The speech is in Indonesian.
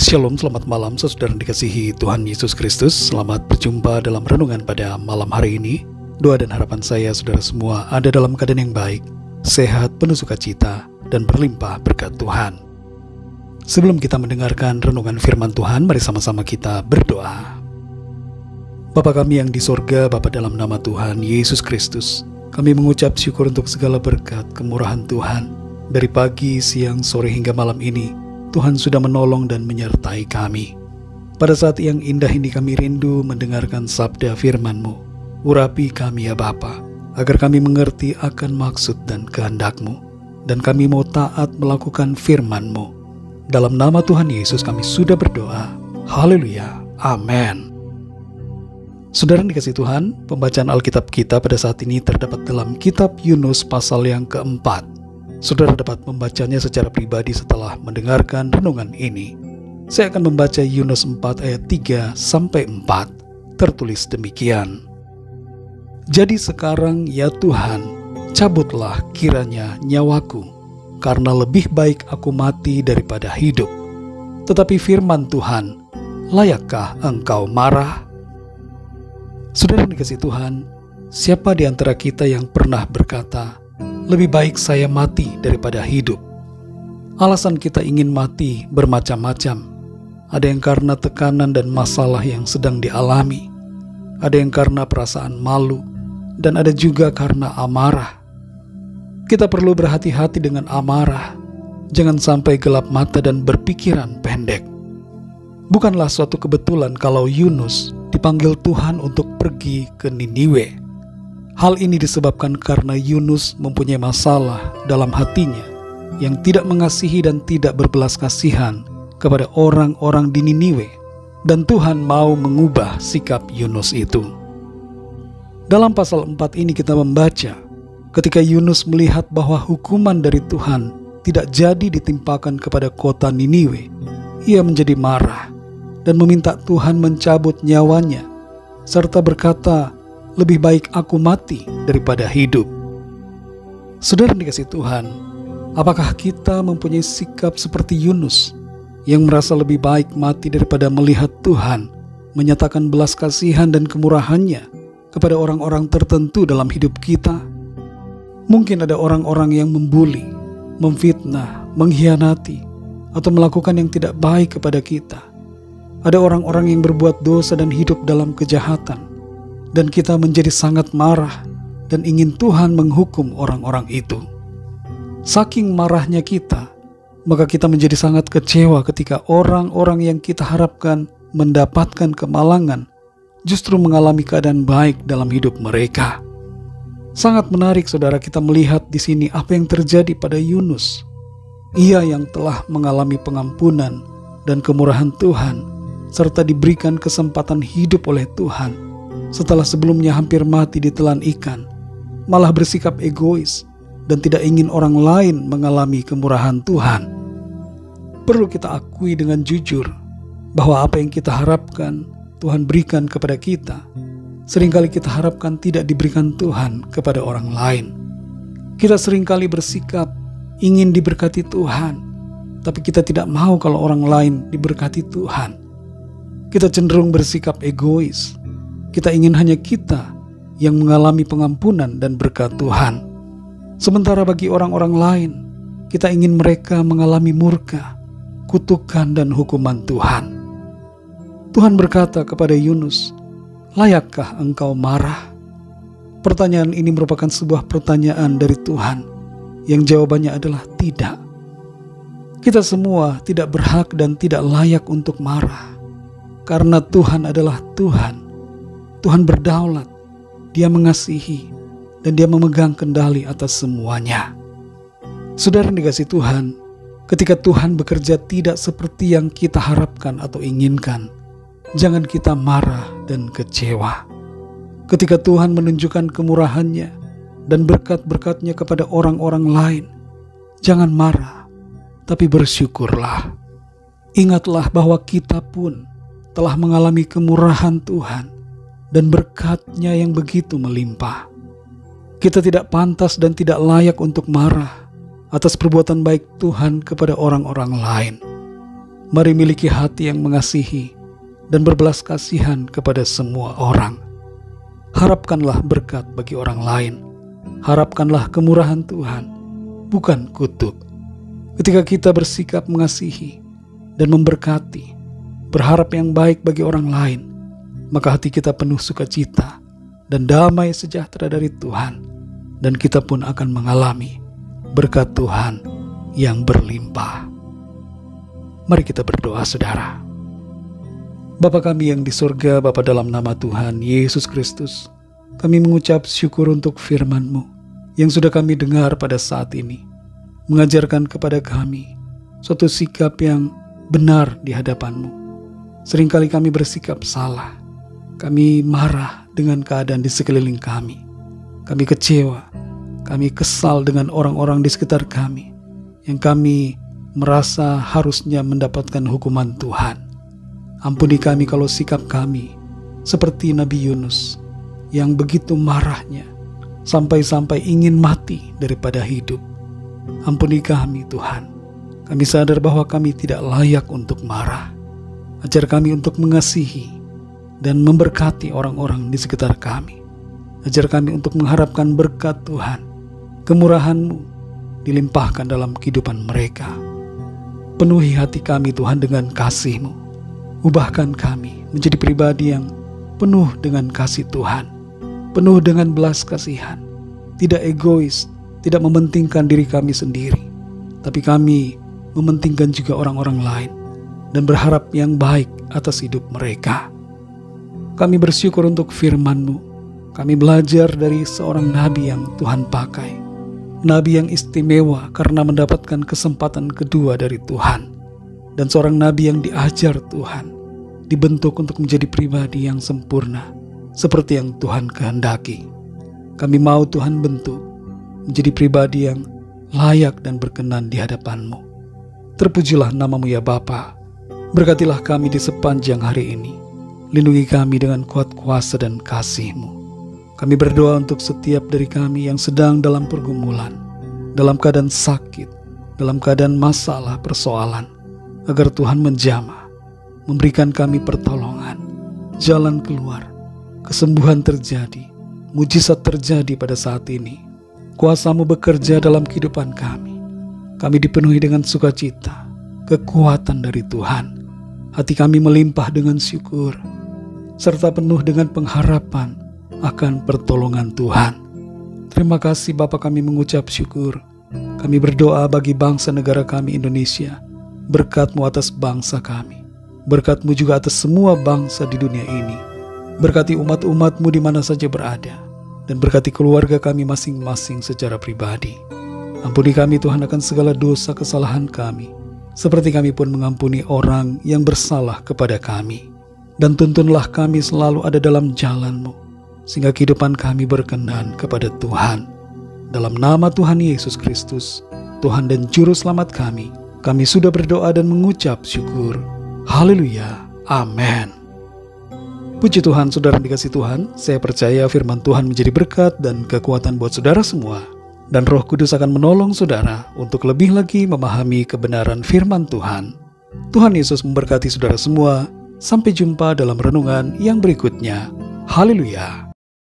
Shalom, selamat malam saudara yang dikasihi Tuhan Yesus Kristus. Selamat berjumpa dalam renungan pada malam hari ini. Doa dan harapan saya saudara semua ada dalam keadaan yang baik, sehat, penuh sukacita, dan berlimpah berkat Tuhan. Sebelum kita mendengarkan renungan firman Tuhan, mari sama-sama kita berdoa. Bapa kami yang di sorga, Bapa dalam nama Tuhan Yesus Kristus, kami mengucap syukur untuk segala berkat kemurahan Tuhan. Dari pagi, siang, sore hingga malam ini, Tuhan sudah menolong dan menyertai kami. Pada saat yang indah ini kami rindu mendengarkan sabda firman-Mu. Urapi kami ya Bapa, agar kami mengerti akan maksud dan kehendak-Mu, dan kami mau taat melakukan firman-Mu. Dalam nama Tuhan Yesus kami sudah berdoa. Haleluya. Amin. Saudara yang dikasihi Tuhan, pembacaan Alkitab kita pada saat ini terdapat dalam kitab Yunus pasal yang keempat. Saudara dapat membacanya secara pribadi setelah mendengarkan renungan ini. Saya akan membaca Yunus 4 ayat 3-4. Tertulis demikian. Jadi sekarang ya Tuhan, cabutlah kiranya nyawaku, karena lebih baik aku mati daripada hidup. Tetapi firman Tuhan, layakkah engkau marah? Saudara yang dikasihi Tuhan, siapa di antara kita yang pernah berkata, lebih baik saya mati daripada hidup? Alasan kita ingin mati bermacam-macam. Ada yang karena tekanan dan masalah yang sedang dialami. Ada yang karena perasaan malu. Dan ada juga karena amarah. Kita perlu berhati-hati dengan amarah. Jangan sampai gelap mata dan berpikiran pendek. Bukanlah suatu kebetulan kalau Yunus dipanggil Tuhan untuk pergi ke Niniwe. Hal ini disebabkan karena Yunus mempunyai masalah dalam hatinya yang tidak mengasihi dan tidak berbelas kasihan kepada orang-orang di Niniwe, dan Tuhan mau mengubah sikap Yunus itu. Dalam pasal 4 ini kita membaca ketika Yunus melihat bahwa hukuman dari Tuhan tidak jadi ditimpakan kepada kota Niniwe, ia menjadi marah dan meminta Tuhan mencabut nyawanya serta berkata, lebih baik aku mati daripada hidup. Saudara yang dikasihi Tuhan, apakah kita mempunyai sikap seperti Yunus yang merasa lebih baik mati daripada melihat Tuhan menyatakan belas kasihan dan kemurahannya kepada orang-orang tertentu dalam hidup kita? Mungkin ada orang-orang yang membuli, memfitnah, mengkhianati, atau melakukan yang tidak baik kepada kita. Ada orang-orang yang berbuat dosa dan hidup dalam kejahatan, dan kita menjadi sangat marah dan ingin Tuhan menghukum orang-orang itu. Saking marahnya kita, maka kita menjadi sangat kecewa ketika orang-orang yang kita harapkan mendapatkan kemalangan justru mengalami keadaan baik dalam hidup mereka. Sangat menarik saudara kita melihat di sini apa yang terjadi pada Yunus. Ia yang telah mengalami pengampunan dan kemurahan Tuhan serta diberikan kesempatan hidup oleh Tuhan. Setelah sebelumnya hampir mati ditelan ikan, malah bersikap egois dan tidak ingin orang lain mengalami kemurahan Tuhan. Perlu kita akui dengan jujur bahwa apa yang kita harapkan Tuhan berikan kepada kita, seringkali kita harapkan tidak diberikan Tuhan kepada orang lain. Kita seringkali bersikap ingin diberkati Tuhan, tapi kita tidak mau kalau orang lain diberkati Tuhan. Kita cenderung bersikap egois. Kita ingin hanya kita yang mengalami pengampunan dan berkat Tuhan. Sementara bagi orang-orang lain, kita ingin mereka mengalami murka, kutukan dan hukuman Tuhan. Tuhan berkata kepada Yunus, layakkah engkau marah? Pertanyaan ini merupakan sebuah pertanyaan dari Tuhan, yang jawabannya adalah tidak. Kita semua tidak berhak dan tidak layak untuk marah, karena Tuhan adalah Tuhan. Tuhan berdaulat, Dia mengasihi, dan Dia memegang kendali atas semuanya. Saudara yang dikasihi Tuhan, ketika Tuhan bekerja tidak seperti yang kita harapkan atau inginkan, jangan kita marah dan kecewa. Ketika Tuhan menunjukkan kemurahannya dan berkat-berkatnya kepada orang-orang lain, jangan marah, tapi bersyukurlah. Ingatlah bahwa kita pun telah mengalami kemurahan Tuhan dan berkat-Nya yang begitu melimpah. Kita tidak pantas dan tidak layak untuk marah atas perbuatan baik Tuhan kepada orang-orang lain. Mari miliki hati yang mengasihi dan berbelas kasihan kepada semua orang. Harapkanlah berkat bagi orang lain. Harapkanlah kemurahan Tuhan, bukan kutuk. Ketika kita bersikap mengasihi dan memberkati, berharap yang baik bagi orang lain, maka hati kita penuh sukacita dan damai sejahtera dari Tuhan, dan kita pun akan mengalami berkat Tuhan yang berlimpah. Mari kita berdoa, saudara. Bapa kami yang di surga, Bapa, dalam nama Tuhan Yesus Kristus, kami mengucap syukur untuk firman-Mu yang sudah kami dengar pada saat ini, mengajarkan kepada kami suatu sikap yang benar di hadapan-Mu. Seringkali kami bersikap salah, kami marah dengan keadaan di sekeliling kami, kami kecewa, kami kesal dengan orang-orang di sekitar kami, yang kami merasa harusnya mendapatkan hukuman Tuhan. Ampuni kami kalau sikap kami seperti Nabi Yunus yang begitu marahnya sampai-sampai ingin mati daripada hidup. Ampuni kami, Tuhan. Kami sadar bahwa kami tidak layak untuk marah. Ajar kami untuk mengasihi dan memberkati orang-orang di sekitar kami. Ajar kami untuk mengharapkan berkat Tuhan, kemurahan-Mu dilimpahkan dalam kehidupan mereka. Penuhi hati kami, Tuhan, dengan kasih-Mu. Ubahkan kami menjadi pribadi yang penuh dengan kasih Tuhan, penuh dengan belas kasihan, tidak egois, tidak mementingkan diri kami sendiri, tapi kami mementingkan juga orang-orang lain dan berharap yang baik atas hidup mereka. Kami bersyukur untuk firman-Mu. Kami belajar dari seorang nabi yang Tuhan pakai, nabi yang istimewa karena mendapatkan kesempatan kedua dari Tuhan, dan seorang nabi yang diajar Tuhan, dibentuk untuk menjadi pribadi yang sempurna seperti yang Tuhan kehendaki. Kami mau Tuhan bentuk menjadi pribadi yang layak dan berkenan di hadapan-Mu. Terpujilah nama-Mu ya Bapa. Berkatilah kami di sepanjang hari ini. Lindungi kami dengan kuat kuasa dan kasih-Mu. Kami berdoa untuk setiap dari kami yang sedang dalam pergumulan, dalam keadaan sakit, dalam keadaan masalah, persoalan, agar Tuhan menjamah, memberikan kami pertolongan, jalan keluar, kesembuhan terjadi, mujizat terjadi pada saat ini. Kuasa-Mu bekerja dalam kehidupan kami. Kami dipenuhi dengan sukacita, kekuatan dari Tuhan. Hati kami melimpah dengan syukur, serta penuh dengan pengharapan akan pertolongan Tuhan. Terima kasih Bapa, kami mengucap syukur. Kami berdoa bagi bangsa negara kami Indonesia. Berkat-Mu atas bangsa kami. Berkat-Mu juga atas semua bangsa di dunia ini. Berkati umat-umat-Mu di mana saja berada. Dan berkati keluarga kami masing-masing secara pribadi. Ampuni kami Tuhan akan segala dosa kesalahan kami, seperti kami pun mengampuni orang yang bersalah kepada kami. Dan tuntunlah kami selalu ada dalam jalan-Mu, sehingga kehidupan kami berkenan kepada Tuhan. Dalam nama Tuhan Yesus Kristus, Tuhan dan Juru Selamat kami sudah berdoa dan mengucap syukur. Haleluya. Amin. Puji Tuhan, saudara dikasih Tuhan. Saya percaya firman Tuhan menjadi berkat dan kekuatan buat saudara semua. Dan Roh Kudus akan menolong saudara untuk lebih lagi memahami kebenaran firman Tuhan. Tuhan Yesus memberkati saudara semua. Sampai jumpa dalam renungan yang berikutnya. Haleluya.